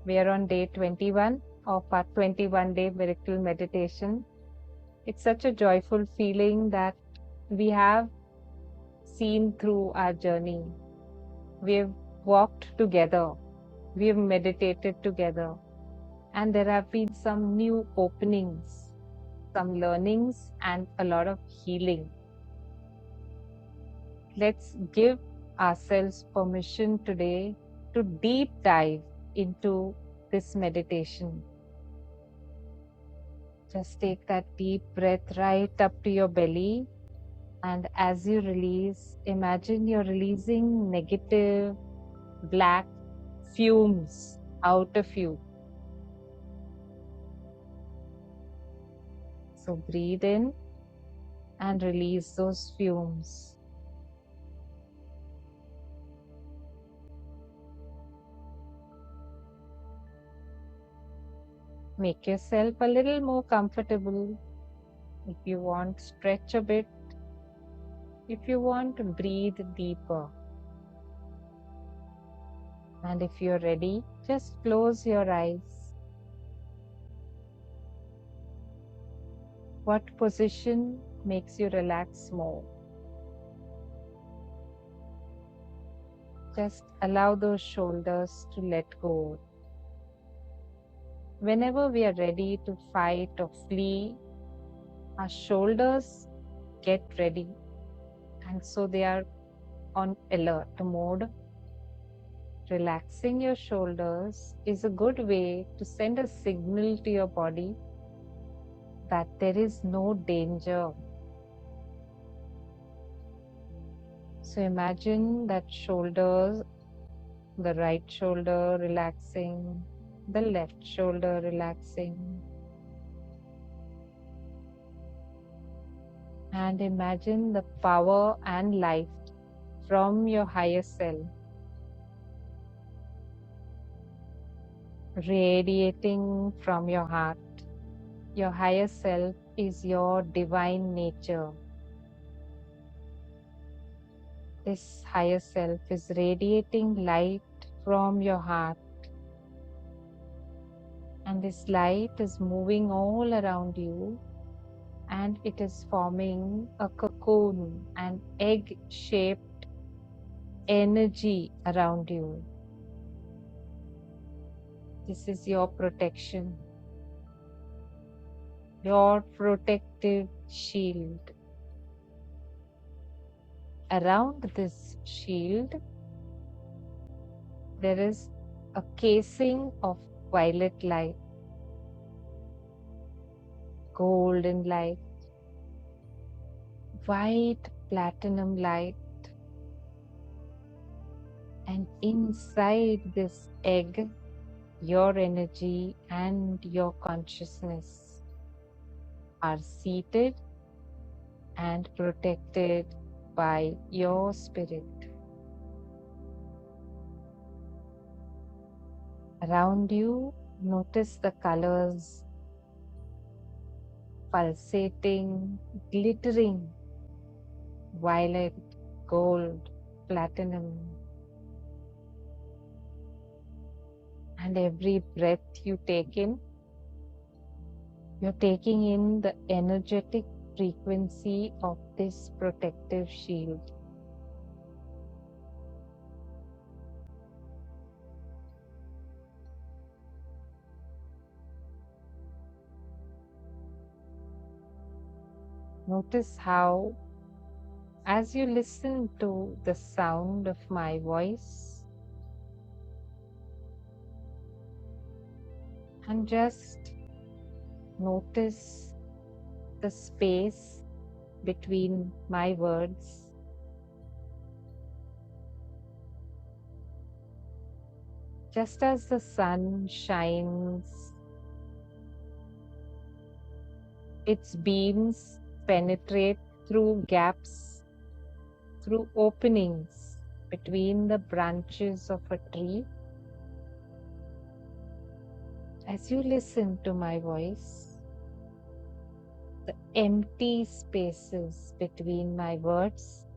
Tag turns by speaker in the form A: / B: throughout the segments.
A: We are on day 21 of our 21-day miracle meditation. It's such a joyful feeling that we have seen through our journey. We've walked together, we've meditated together, and there have been some new openings, some learnings, and a lot of healing. Let's give ourselves permission today to deep dive into this meditation. Just take that deep breath right up to your belly. And as you release, imagine you're releasing negative black fumes out of you. So breathe in and release those fumes. Make yourself a little more comfortable. If you want, stretch a bit. If you want, breathe deeper. And if you're ready, just close your eyes. What position makes you relax more? Just allow those shoulders to let go. Whenever we are ready to fight or flee, our shoulders get ready, and so they are on alert mode. Relaxing your shoulders is a good way to send a signal to your body that there is no danger. So imagine that shoulders, the right shoulder relaxing, the left shoulder relaxing. And imagine the power and light from your higher self radiating from your heart. Your higher self is your divine nature. This higher self is radiating light from your heart. And this light is moving all around you, and it is forming a cocoon, an egg-shaped energy around you. This is your protection, your protective shield. Around this shield, there is a casing of violet light, golden light, white platinum light, and inside this egg, your energy and your consciousness are seated and protected by your spirit. Around you, notice the colors pulsating, glittering, violet, gold, platinum. And every breath you take in, you're taking in the energetic frequency of this protective shield. Notice how, as you listen to the sound of my voice, and just notice the space between my words. Just as the sun shines, its beams penetrate through gaps, through openings between the branches of a tree. As you listen to my voice, the empty spaces between my words,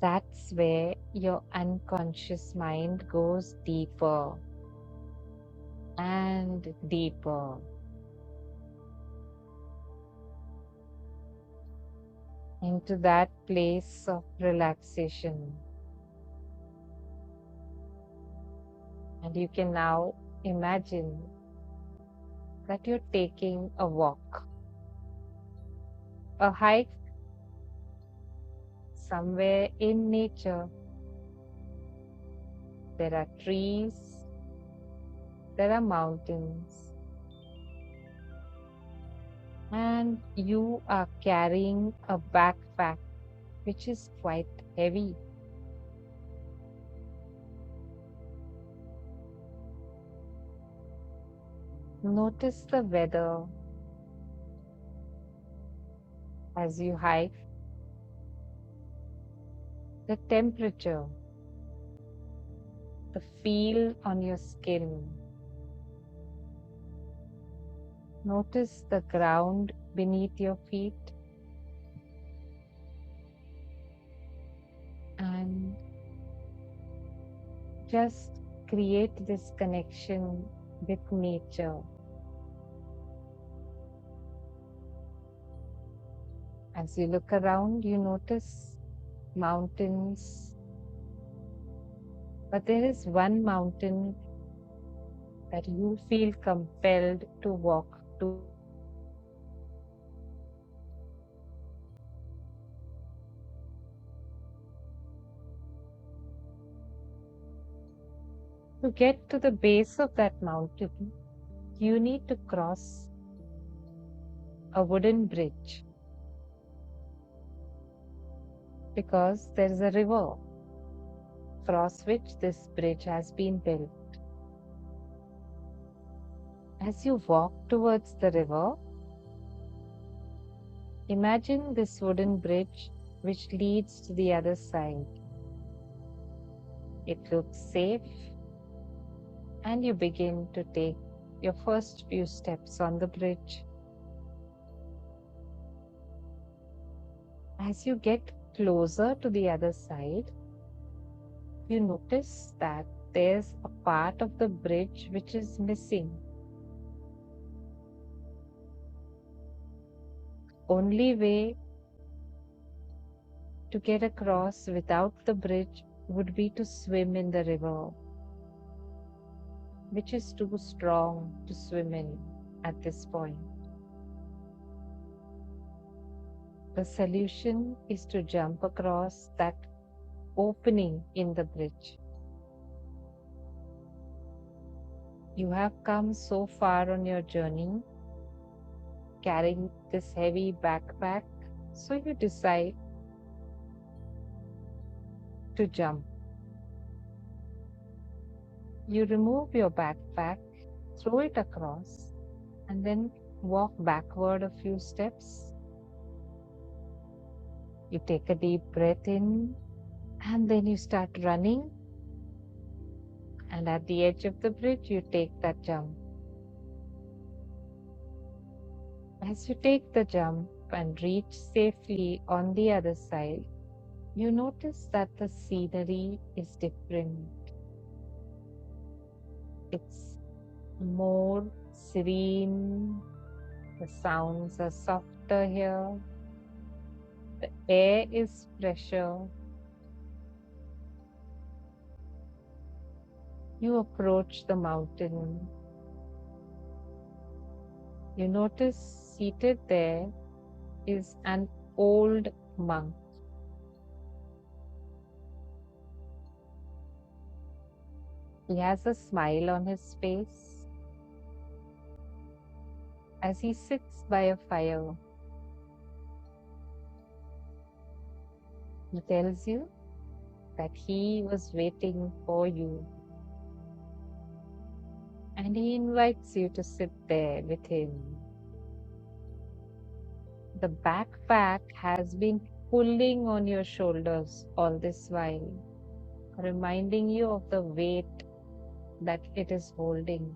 A: that's where your unconscious mind goes deeper. and deeper. Into that place of relaxation. And you can now imagine that you're taking a walk, a hike somewhere in nature. There are trees, there are mountains, and you are carrying a backpack which is quite heavy. Notice the weather as you hike, the temperature, the feel on your skin. Notice the ground beneath your feet and just create this connection with nature. As you look around, you notice mountains, but there is one mountain that you feel compelled to walk to. To get to the base of that mountain, you need to cross a wooden bridge because there is a river across which this bridge has been built. As you walk towards the river, imagine this wooden bridge which leads to the other side. It looks safe, and you begin to take your first few steps on the bridge. As you get closer to the other side, you notice that there's a part of the bridge which is missing. Only way to get across without the bridge would be to swim in the river, which is too strong to swim in at this point. The solution is to jump across that opening in the bridge. You have come so far on your journey, carrying this heavy backpack, so you decide to jump. You remove your backpack, throw it across, and then walk backward a few steps. You take a deep breath in, and then you start running. And at the edge of the bridge, you take that jump. As you take the jump and reach safely on the other side, you notice that the scenery is different. It's more serene. The sounds are softer here. The air is fresher. You approach the mountain. You notice seated there is an old monk. He has a smile on his face as he sits by a fire. He tells you that he was waiting for you, and he invites you to sit there with him. The backpack has been pulling on your shoulders all this while, reminding you of the weight that it is holding.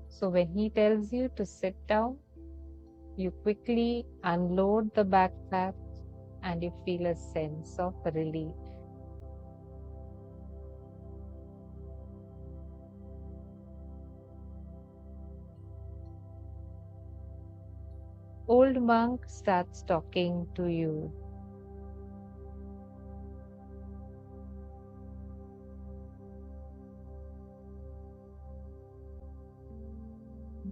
A: So when he tells you to sit down, you quickly unload the backpack and you feel a sense of relief. old monk starts talking to you.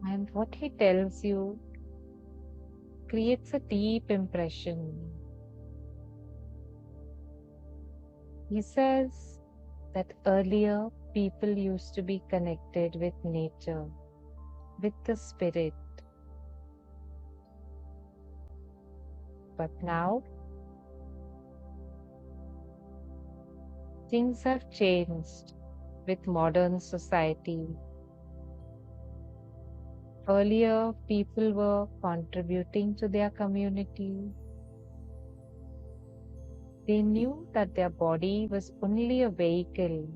A: And what he tells you creates a deep impression. He says that earlier people used to be connected with nature, with the spirit. But now things have changed with modern society. Earlier, people were contributing to their community. They knew that their body was only a vehicle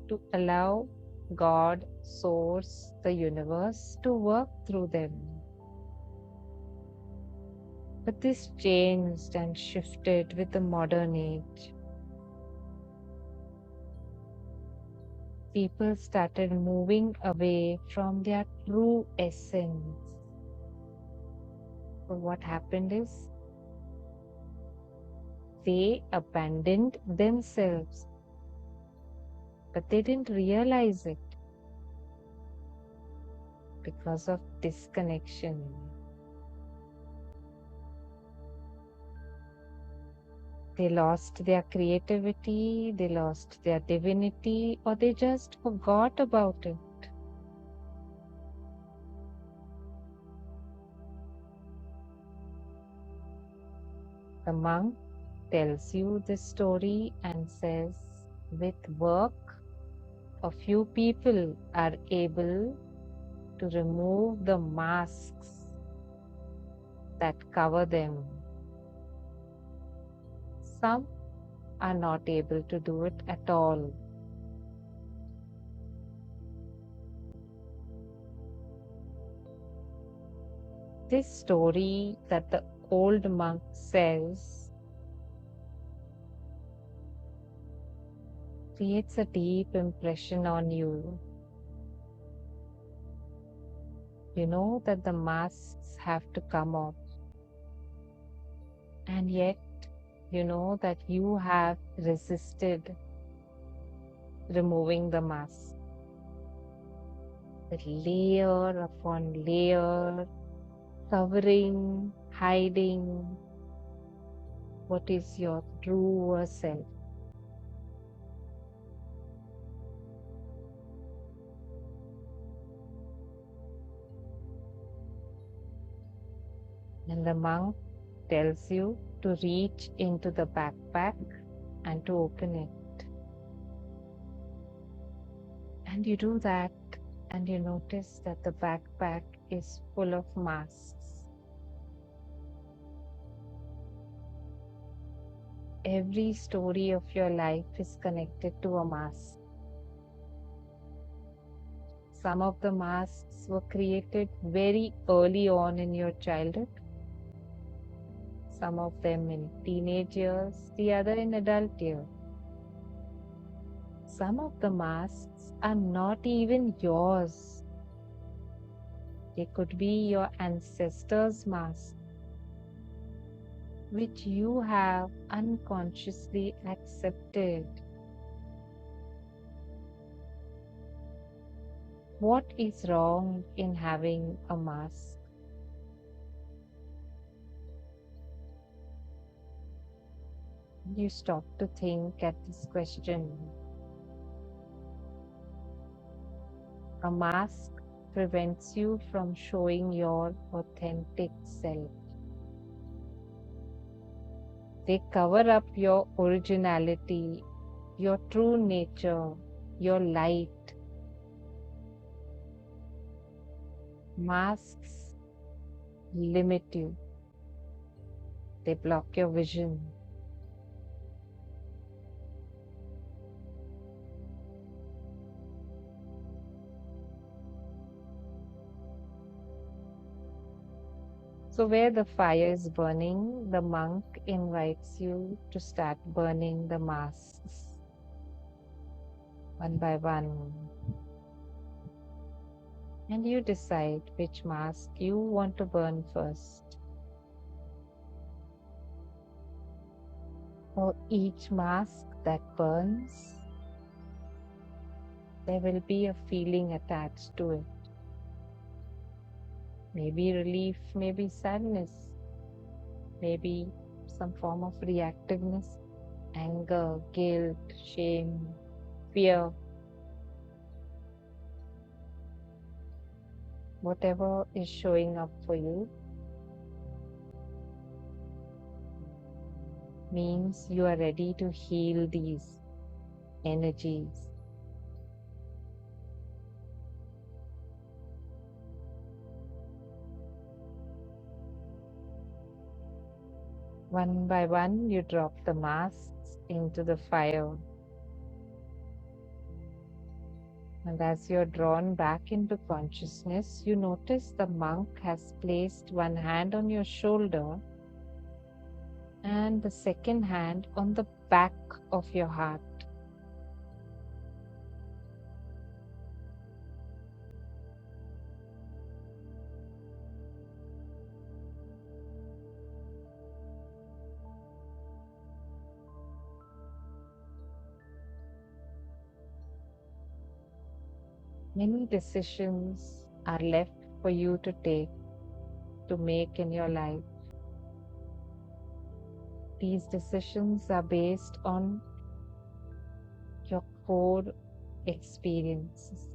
A: to allow God, Source, the universe to work through them. But this changed and shifted with the modern age. People started moving away from their true essence. So what happened is they abandoned themselves, but they didn't realize it because of disconnection. They lost their creativity, they lost their divinity, or they just forgot about it. The monk tells you this story and says, with work, a few people are able to remove the masks that cover them. Some are not able to do it at all. This story that the old monk says creates a deep impression on you. You know that the masks have to come off, and yet you know that you have resisted removing the mask. The layer upon layer, covering, hiding what is your truer self. And the monk tells you to reach into the backpack and to open it. And you do that, and you notice that the backpack is full of masks. Every story of your life is connected to a mask. Some of the masks were created very early on in your childhood, some of them in teenage years, the other in adult years. Some of the masks are not even yours. They could be your ancestors' mask, which you have unconsciously accepted. What is wrong in having a mask? You stop to think at this question. A mask prevents you from showing your authentic self. They cover up your originality, your true nature, your light. Masks limit you. They block your vision. So, where the fire is burning, the monk invites you to start burning the masks one by one. And you decide which mask you want to burn first. For each mask that burns, there will be a feeling attached to it. Maybe relief, maybe sadness, maybe some form of reactiveness, anger, guilt, shame, fear. Whatever is showing up for you means you are ready to heal these energies. One by one, you drop the masks into the fire. And as you're drawn back into consciousness, you notice the monk has placed one hand on your shoulder and the second hand on the back of your heart. Many decisions are left for you to make in your life. These decisions are based on your core experiences.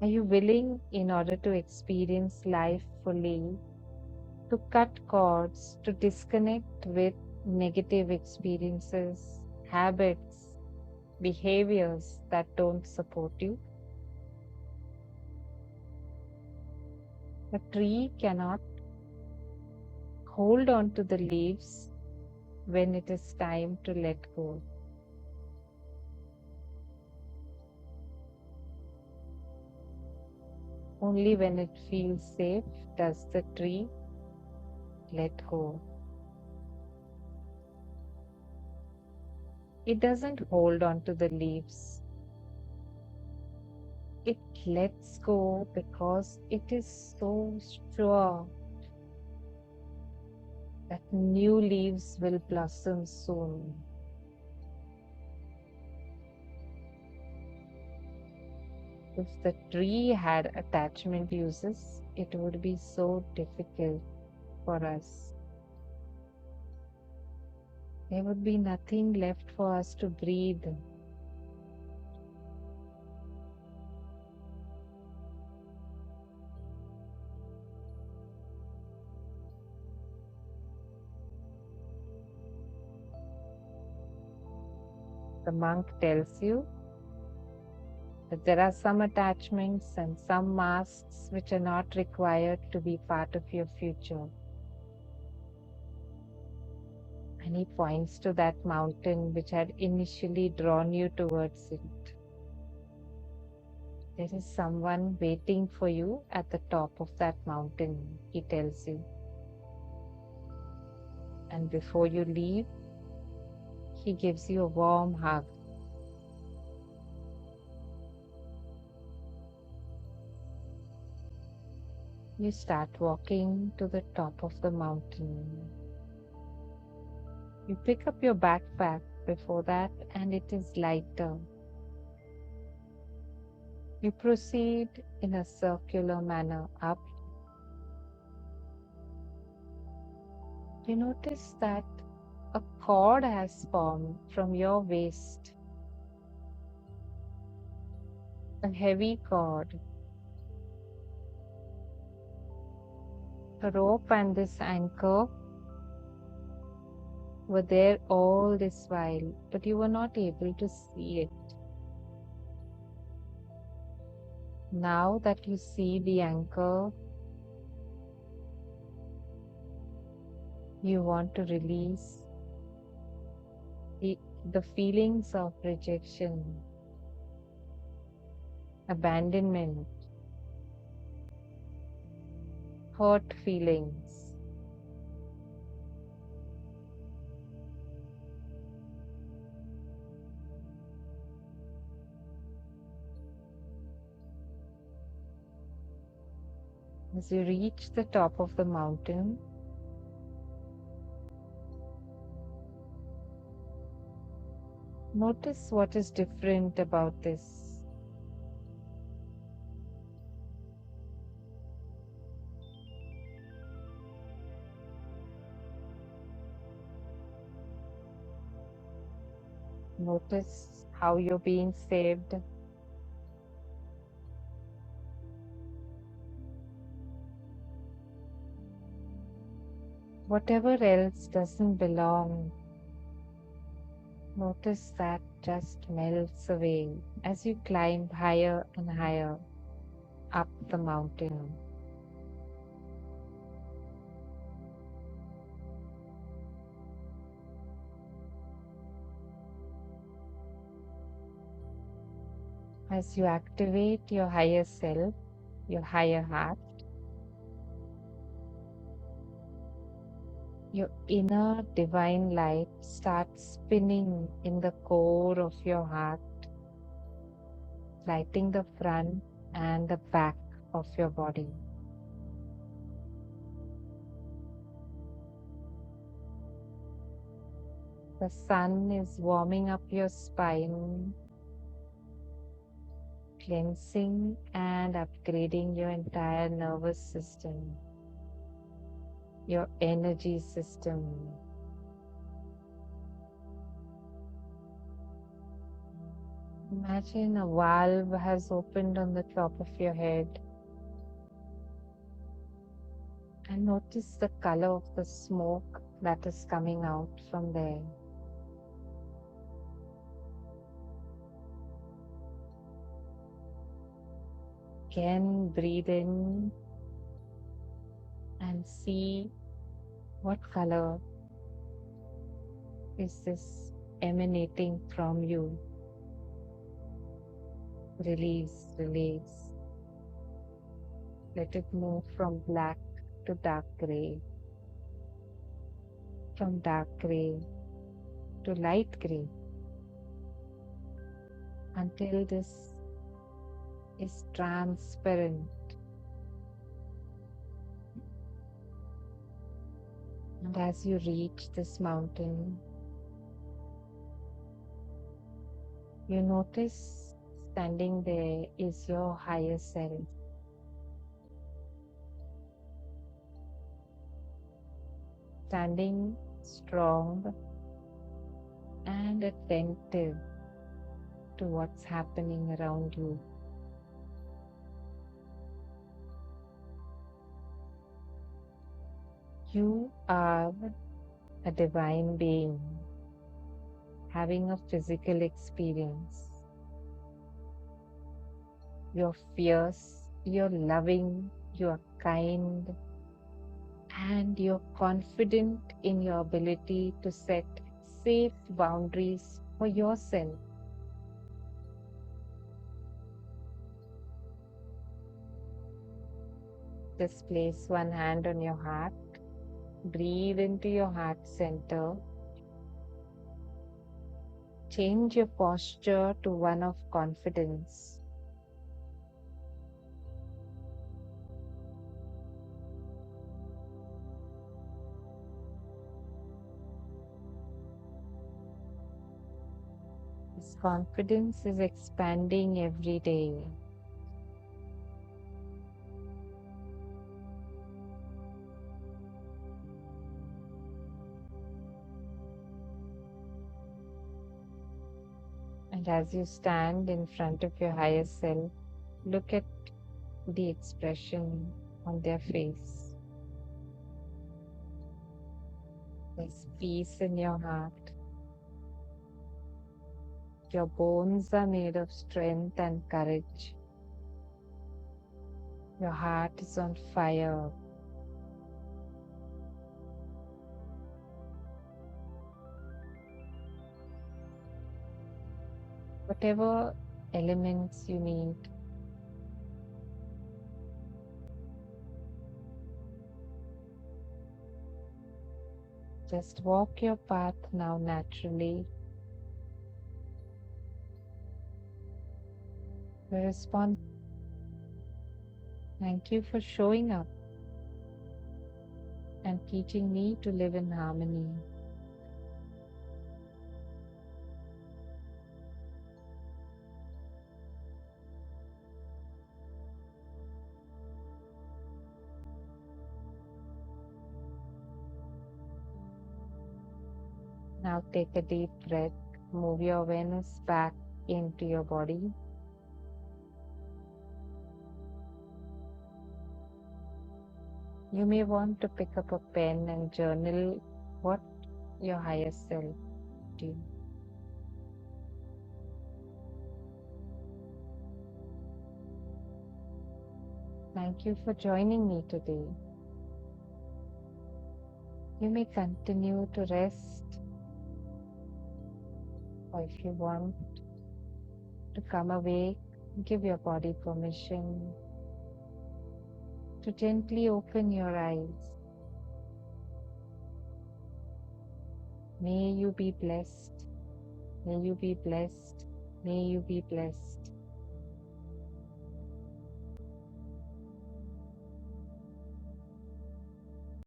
A: Are you willing, in order to experience life fully, to cut cords, to disconnect with negative experiences, habits, behaviors that don't support you? A tree cannot hold on to the leaves when it is time to let go. Only when it feels safe does the tree let go. It doesn't hold on to the leaves. It lets go because it is so sure that new leaves will blossom soon. If the tree had attachment uses, it would be so difficult for us. There would be nothing left for us to breathe. The monk tells you that there are some attachments and some masks which are not required to be part of your future. And he points to that mountain which had initially drawn you towards it. There is someone waiting for you at the top of that mountain, he tells you. And before you leave, he gives you a warm hug. You start walking to the top of the mountain. You pick up your backpack before that, and it is lighter. You proceed in a circular manner up. You notice that a cord has formed from your waist. A heavy cord. A rope and this anchor were there all this while, but you were not able to see it. Now that you see the anchor, you want to release the feelings of rejection, abandonment, hurt feelings. As you reach the top of the mountain, notice what is different about this. Notice how you're being saved. Whatever else doesn't belong, notice that just melts away as you climb higher and higher up the mountain. As you activate your higher self, your higher heart, your inner divine light starts spinning in the core of your heart, lighting the front and the back of your body. The sun is warming up your spine, cleansing and upgrading your entire nervous system, your energy system. Imagine a valve has opened on the top of your head, and notice the color of the smoke that is coming out from there. Again, breathe in and see what color is this emanating from you. Release, release. Let it move from black to dark gray, from dark gray to light gray, until this is transparent. And as you reach this mountain, you notice standing there is your higher self. Standing strong and attentive to what's happening around you. You are a divine being having a physical experience. You're fierce, you're loving, you're kind, and you're confident in your ability to set safe boundaries for yourself. Just place one hand on your heart. Breathe into your heart center. Change your posture to one of confidence. This confidence is expanding every day. And as you stand in front of your higher self, look at the expression on their face. There's peace in your heart. Your bones are made of strength and courage. Your heart is on fire. Whatever elements you need, just walk your path now naturally. Respond Thank you for showing up and teaching me to live in harmony. Now take a deep breath. Move your awareness back into your body. You may want to pick up a pen and journal what your higher self do. Thank you for joining me today. You may continue to rest, or if you want to come awake, give your body permission to gently open your eyes. May you be blessed. May you be blessed. May you be blessed.